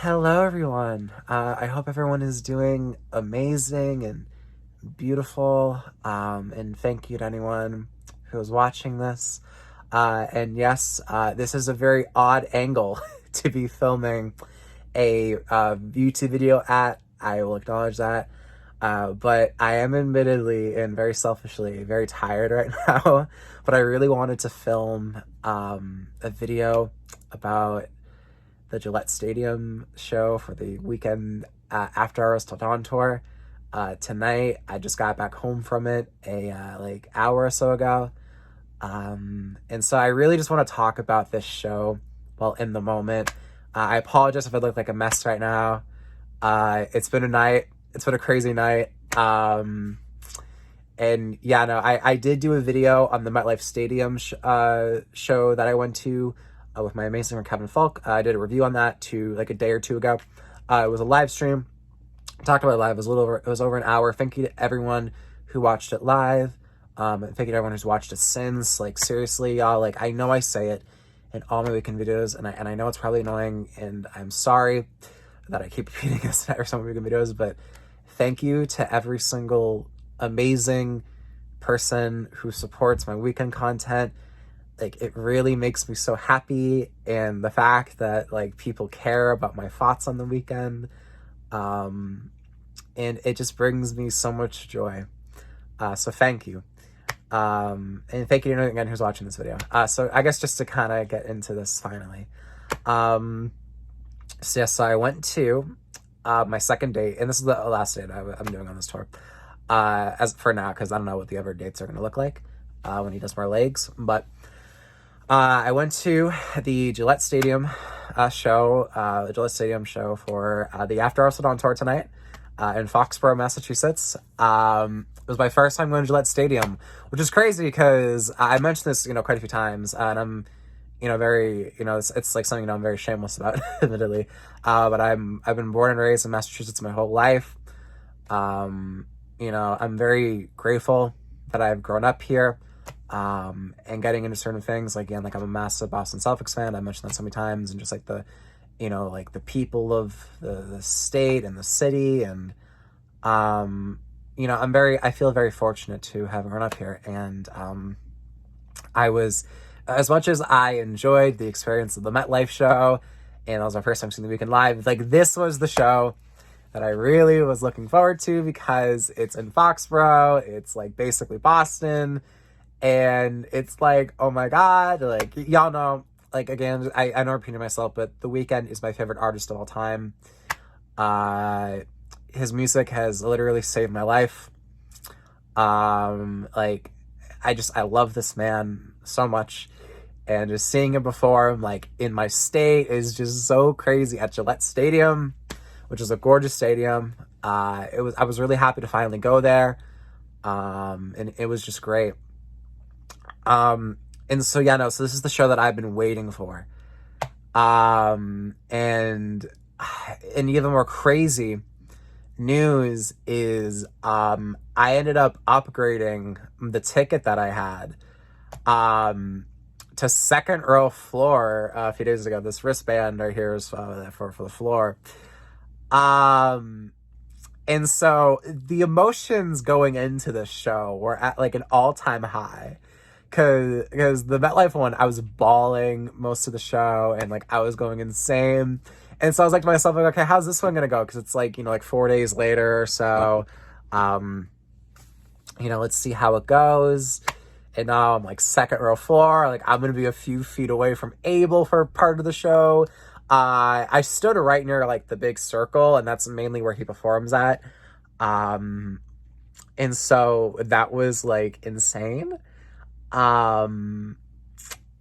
Hello, everyone. I hope everyone is doing amazing and beautiful. And thank you to anyone who is watching this. And yes, this is a very odd angle to be filming a YouTube video at. I will acknowledge that. But I am admittedly and very selfishly very tired right now. But I really wanted to film a video about the Gillette Stadium show for the Weeknd After Hours Till Dawn tour. Tonight, I just got back home from it like hour or so ago. And so I really just want to talk about this show while in the moment. I apologize if I look like a mess right now. It's been a night. It's been a crazy night. And yeah, no, I did do a video on the MetLife Stadium show that I went to with my amazing friend Kevin Falk. I did a review on that like a day or two ago. It was a live stream. Talked about it live. It was over an hour. Thank you to everyone who watched it live. Thank you to everyone who's watched it since. Like, seriously, y'all, like, I know I say it in all my Weeknd videos, and I know it's probably annoying, and I'm sorry that I keep repeating this in every single Weeknd videos, but thank you to every single amazing person who supports my Weeknd content. Like, it really makes me so happy, and the fact that, like, people care about my thoughts on the Weeknd, and it just brings me so much joy. So thank you. And thank you to anyone again who's watching this video. So I guess just to kind of get into this finally. So I went to my second date, and this is the last date I'm doing on this tour. As for now, because I don't know what the other dates are going to look like when he does more legs, but I went to the Gillette Stadium show, the Gillette Stadium show for the After Hours Till Dawn tour tonight in Foxborough, Massachusetts. It was my first time going to Gillette Stadium, which is crazy because I mentioned this, quite a few times, and I'm, very, it's like something I'm very shameless about, admittedly. But I've been born and raised in Massachusetts my whole life. I'm very grateful that I've grown up here. And getting into certain things, like, again, like, I'm a massive Boston Celtics fan. I mentioned that so many times, and just like the people of the state and the city, and I feel very fortunate to have grown up here. And I was, as much as I enjoyed the experience of the MetLife show, and that was my first time seeing the Weeknd live, like, this was the show that I really was looking forward to, because it's in Foxborough. It's like basically Boston. And it's like, oh my God, like, y'all know, like, again, I know I'm repeating myself, but The Weeknd is my favorite artist of all time. His music has literally saved my life. Like, I love this man so much. And just seeing him perform, like, in my state is just so crazy at Gillette Stadium, which is a gorgeous stadium. I was really happy to finally go there. And it was just great. And so, yeah, no, so this is the show that I've been waiting for. And even more crazy news is, I ended up upgrading the ticket that I had, to second row floor, a few days ago. This wristband right here is, for the floor. And so the emotions going into this show were at, like, an all-time high. Because the MetLife one, I was bawling most of the show, and, like, I was going insane. And so I was like to myself, like, okay, how's this one gonna go? Because it's like, like 4 days later or so. Let's see how it goes. And now I'm like second row floor. Like, I'm gonna be a few feet away from Abel for part of the show. I stood right near, like, the big circle, and that's mainly where he performs at. And so that was, like, insane. Yeah,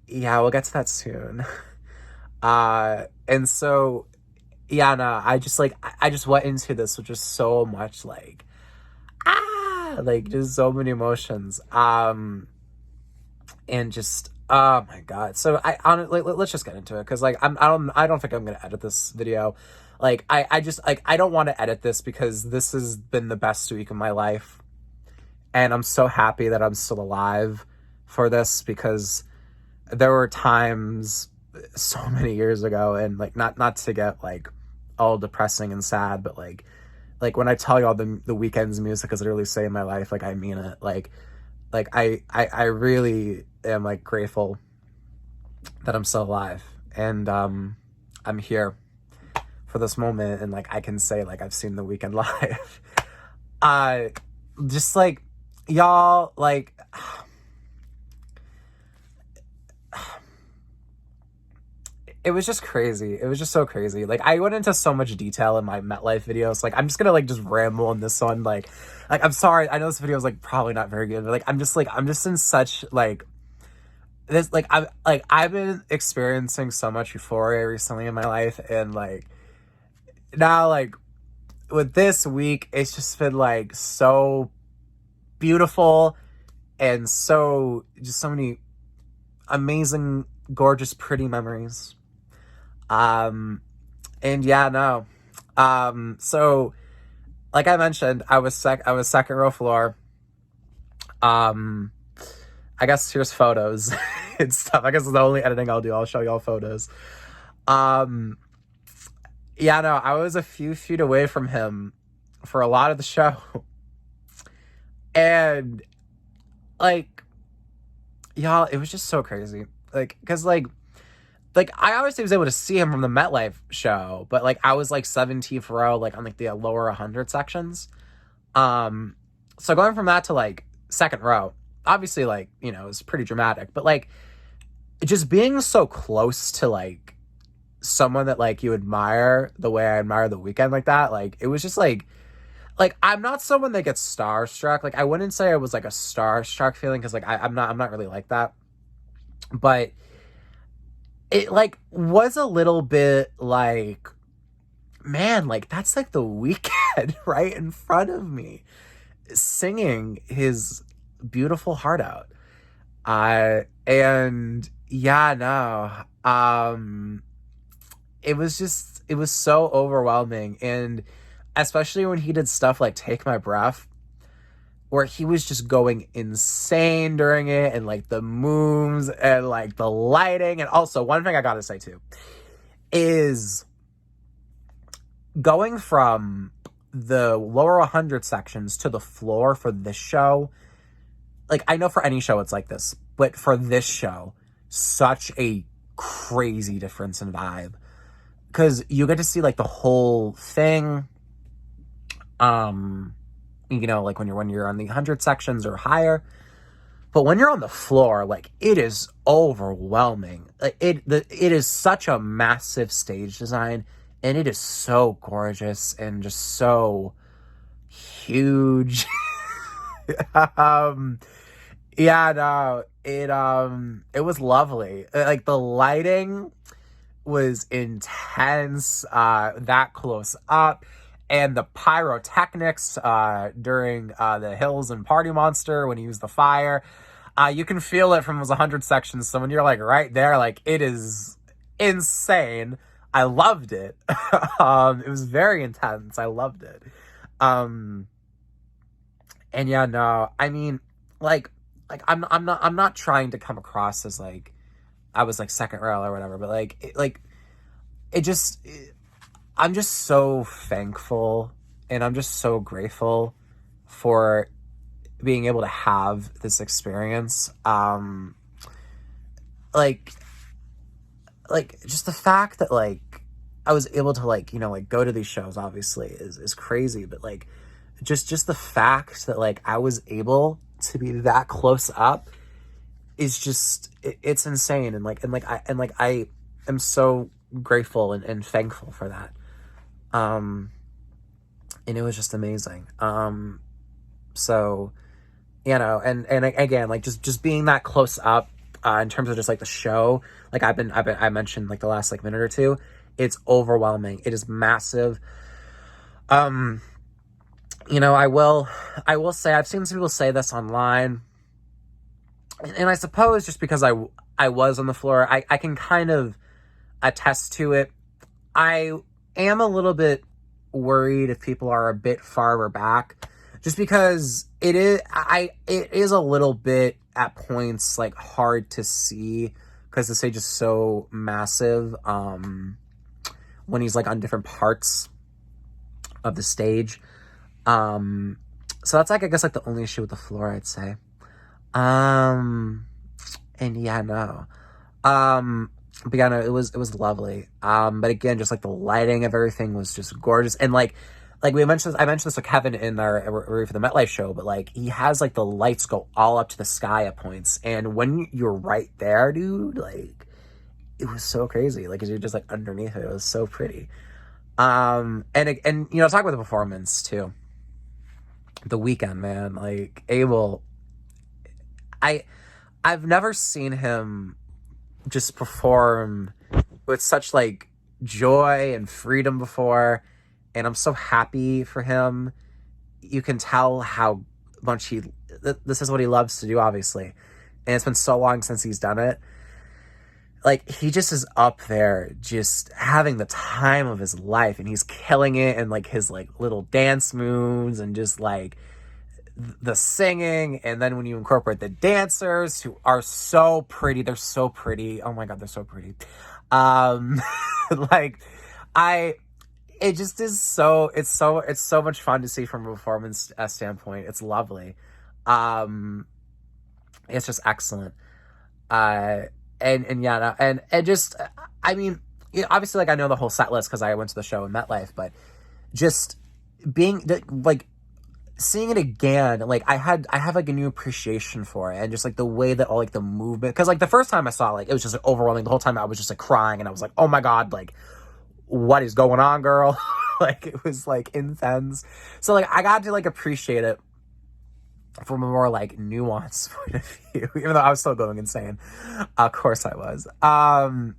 we'll get to that soon. And so, yeah, no, I just went into this with just so much, like, like, just so many emotions. And just, oh my God. So let's just get into it. Cause, like, I don't think I'm going to edit this video. Like, I don't want to edit this, because this has been the best week of my life. And I'm so happy that I'm still alive for this, because there were times so many years ago, and, like, not to get, like, all depressing and sad, but like when I tell y'all the Weeknd's music is literally saving my life, like I mean it. Like I really am like grateful that I'm still alive, and I'm here for this moment, and like I can say like I've seen the Weeknd live. Just like y'all, like it was just crazy. It was just so crazy. Like I went into so much detail in my MetLife videos. Like I'm just gonna like just ramble on this one. Like I'm sorry. I know this video is like probably not very good, but like I'm just in such like this, like I've been experiencing so much euphoria recently in my life, and like now like with this week it's just been like so beautiful, and so just so many amazing, gorgeous, pretty memories. And yeah, no. So like I mentioned, I was second row floor. I guess here's photos and stuff. I guess it's the only editing I'll do. I'll show y'all photos. Yeah, no, I was a few feet away from him for a lot of the show. And like, y'all, it was just so crazy. Like, cause like I obviously was able to see him from the MetLife show, but like I was like 17th row, like on like the lower 100 sections. So going from that to like second row, obviously like, you know, it was pretty dramatic, but like just being so close to like someone that like you admire the way I admire the Weeknd like that, like it was just like I'm not someone that gets starstruck. Like I wouldn't say I was like a starstruck feeling, because like I'm not really like that, but it like was a little bit like, man, like that's like the Weeknd right in front of me singing his beautiful heart out. And yeah, no, it was so overwhelming. And especially when he did stuff like Take My Breath, where he was just going insane during it, and like the moves and like the lighting. And also one thing I gotta say too is going from the lower 100 sections to the floor for this show. Like I know for any show it's like this, but for this show, such a crazy difference in vibe, because you get to see like the whole thing. You know, like when you're on the 100 sections or higher, but when you're on the floor, like it is overwhelming. Like it is such a massive stage design, and it is so gorgeous and just so huge. Yeah, no, it was lovely. Like the lighting was intense, that close up. And the pyrotechnics during the Hills and Party Monster, when he used the fire, you can feel it from those 100 sections. So when you're like right there, like it is insane. I loved it. It was very intense. I loved it. And yeah, no, I mean, like I'm not trying to come across as like I was like second row or whatever, but I'm just so thankful, and I'm just so grateful for being able to have this experience. Like just the fact that like I was able to like, you know, like go to these shows obviously is crazy, but like just the fact that like I was able to be that close up is just it's insane. And I am so grateful and thankful for that. And it was just amazing. So, you know, and again, like just being that close up, in terms of just like the show, like I mentioned like the last like minute or two, it's overwhelming. It is massive. You know, I will say, I've seen some people say this online, and I suppose just because I was on the floor, I can kind of attest to it. I am a little bit worried if people are a bit farther back, just because it is a little bit at points like hard to see, because the stage is so massive. when he's like on different parts of the stage. So that's like, I guess, like the only issue with the floor, I'd say. And yeah, no. But yeah, no, it was lovely. But again, just like the lighting of everything was just gorgeous. And like I mentioned this with Kevin in our review for the MetLife show, but like he has like the lights go all up to the sky at points. And when you're right there, dude, like it was so crazy. Like, 'cause you're just like underneath it. It was so pretty. And you know, talk about the performance too. The Weeknd, man, like Abel, I I've never seen him just perform with such like joy and freedom before, and I'm so happy for him. You can tell how much this is what he loves to do, obviously, and it's been so long since he's done it. Like, he just is up there just having the time of his life, and he's killing it, and like his like little dance moves and just like the singing. And then when you incorporate the dancers, who are so pretty, they're so pretty, oh my god, they're so pretty. um like I it just is so it's so much fun to see from a performance standpoint. It's lovely. um it's just excellent. uh and yeah, no, and just, I mean, obviously, like, I know the whole set list because I went to the show in MetLife, but just like seeing it again, like I have like a new appreciation for it, and just like the way that all like the movement, because like the first time I saw, like, it was just like overwhelming. The whole time I was just like crying, and I was like, oh my god, like what is going on, girl? Like, it was like intense. So like I got to like appreciate it from a more like nuanced point of view, even though I was still going insane. Of course I was. And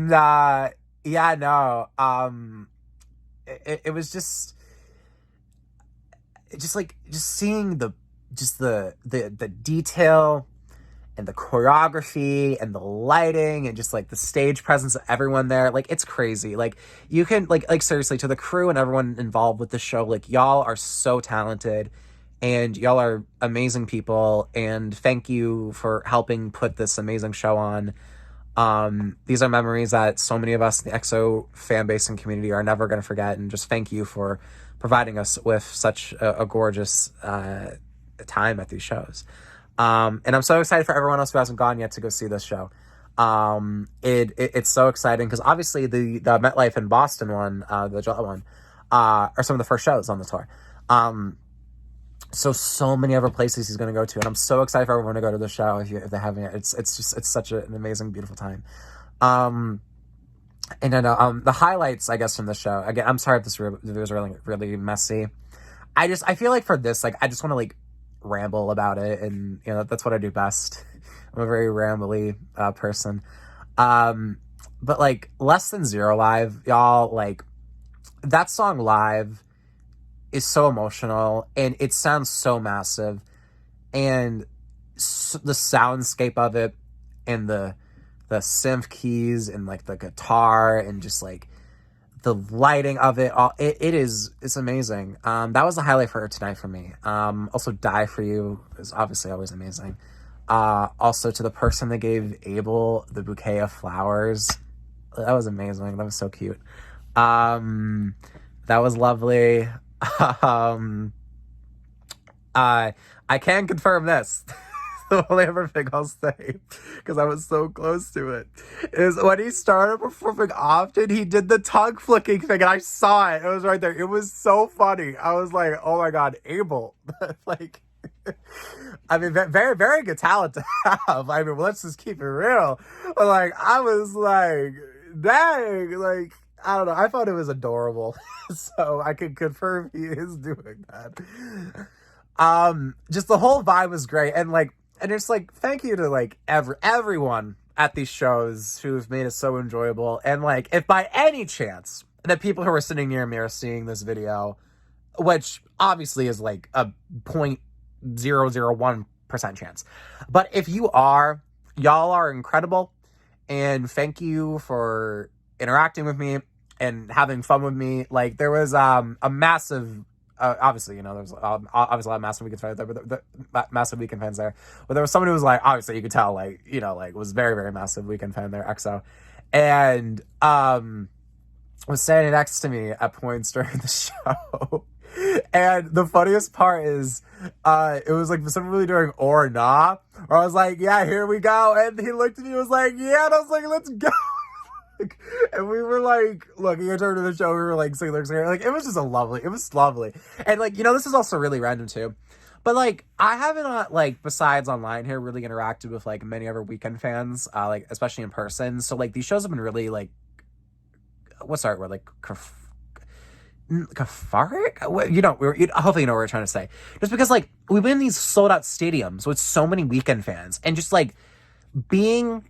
yeah, no, it was just like just seeing the detail and the choreography and the lighting and just like the stage presence of everyone there. Like, it's crazy. Like, you can like seriously, to the crew and everyone involved with the show, like, y'all are so talented and y'all are amazing people, and thank you for helping put this amazing show on. These are memories that so many of us in the EXO fan base and community are never going to forget, and just thank you for providing us with such a gorgeous time at these shows. And I'm so excited for everyone else who hasn't gone yet to go see this show. It's so exciting because obviously the MetLife in Boston one, the Gillette one, are some of the first shows on the tour. So many other places he's going to go to, and I'm so excited for everyone to go to the show if they haven't yet. It's such an amazing, beautiful time. And then the highlights, I guess, from the show. Again, I'm sorry if this review was really messy. I feel like for this, like, I just want to like ramble about it, and you know, that's what I do best. I'm a very rambly person. But like Less Than Zero live, y'all, like, that song live is so emotional, and it sounds so massive, and the soundscape of it, and the synth keys, and like the guitar, and just like the lighting of it all, it's amazing. That was the highlight for tonight for me. Also, Die For You is obviously always amazing. Also, to the person that gave Abel the bouquet of flowers, that was amazing. That was so cute. That was lovely. I can confirm this. The only other thing I'll say, because I was so close to it, is when he started performing Often, he did the tongue flicking thing, and I saw it. It was right there. It was so funny. I was like, oh my god, Abel. Like, I mean, very, very good talent to have. I mean, let's just keep it real. But like, I was like, dang, like, I don't know. I thought it was adorable. So I can confirm he is doing that. Just the whole vibe was great. And it's like, thank you to like everyone at these shows who've made it so enjoyable. And like, if by any chance the people who are sitting near me are seeing this video, which obviously is like a 0.001% chance, but if you are, y'all are incredible. And thank you for interacting with me and having fun with me. Like, there was a massive, obviously, you know, there's obviously a lot of massive Weeknd fans there, but the massive Weeknd fans there. But there was someone who was like, obviously you could tell, like, you know, like, was very, very massive Weeknd fan there, EXO. And was standing next to me at points during the show. And the funniest part is, it was like something really during or nah, where I was like, yeah, here we go. And he looked at me and was like, yeah. And I was like, let's go. And we were like, looking at her to the show, we were like singing, like, it was lovely. And like, this is also really random too. But like, I haven't, like, besides online here, really interacted with like many other Weeknd fans, like, especially in person. So like, these shows have been really like, what's the right word? Like, cathartic? Hopefully you know what we're trying to say. Just because like, we've been in these sold out stadiums with so many Weeknd fans, and just like being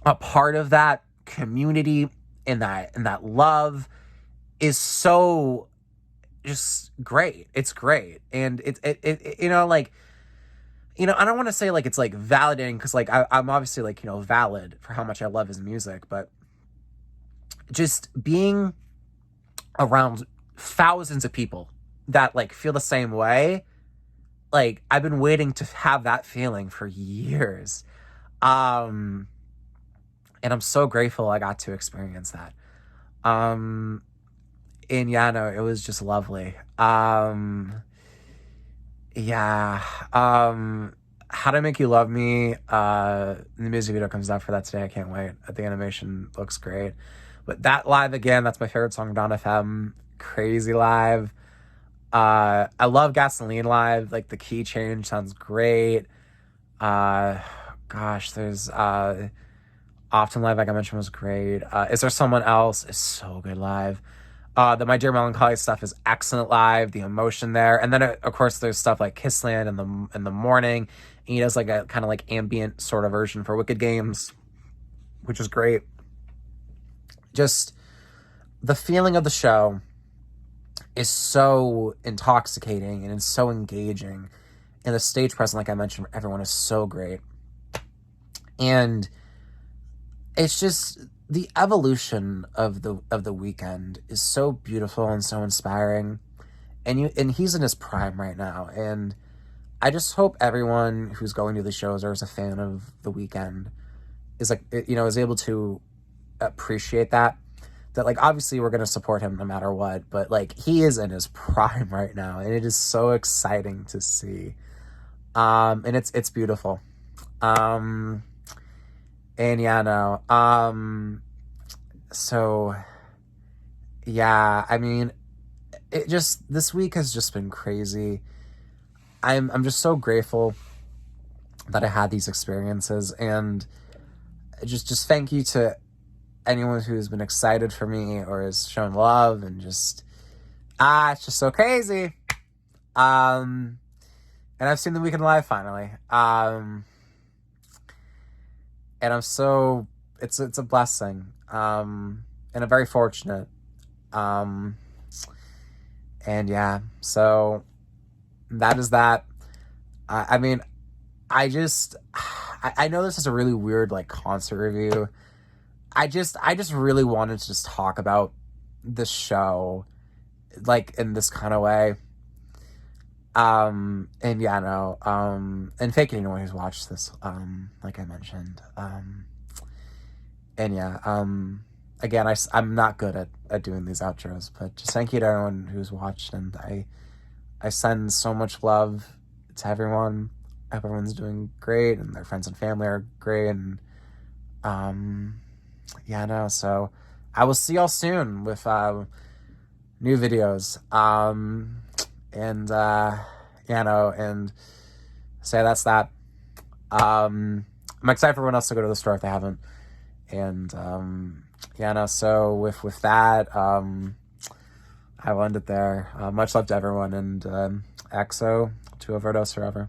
a part of that community and that love is so just great. It's great. And it like, I don't want to say like it's like validating, because like I'm obviously like, valid for how much I love his music, but just being around thousands of people that like feel the same way, like I've been waiting to have that feeling for years. And I'm so grateful I got to experience that. And yeah, no, it was just lovely. Yeah. How to Make You Love Me, the music video comes out for that today. I can't wait. The animation looks great. But that live again, that's my favorite song, Dawn FM. Crazy live. I love Gasoline live. Like, the key change sounds great. Gosh, there's Often live, like I mentioned, was great. Is There Someone Else is so good live. The My Dear Melancholy stuff is excellent live. The emotion there, and then of course there's stuff like Kissland in the morning. And he does like a kind of like ambient sort of version for Wicked Games, which is great. Just the feeling of the show is so intoxicating and it's so engaging, and the stage presence, like I mentioned, everyone is so great, and it's just the evolution of the Weeknd is so beautiful and so inspiring, and he's in his prime right now, and I just hope everyone who's going to the shows or is a fan of the Weeknd is like, is able to appreciate that like obviously we're going to support him no matter what, but like he is in his prime right now, and it is so exciting to see. And it's beautiful. And yeah, no. So yeah, I mean, this week has just been crazy. I'm just so grateful that I had these experiences, and just thank you to anyone who's been excited for me or has shown love, and just it's just so crazy. And I've seen the Weeknd live finally. And I'm so it's a blessing. And I'm very fortunate. And yeah, so that is that. I mean, I know this is a really weird like concert review. I just really wanted to just talk about this show like in this kind of way. And yeah, no, and thank you to anyone who's watched this, like I mentioned. And yeah, again, I'm not good at doing these outros, but just thank you to everyone who's watched, and I send so much love to everyone. I hope everyone's doing great, and their friends and family are great, and yeah, no, so I will see y'all soon with new videos. And yeah, no, and so that's that. I'm excited for everyone else to go to the store if they haven't. And yeah, no, so with that, I will end it there. Much love to everyone, and EXO to Overdose forever.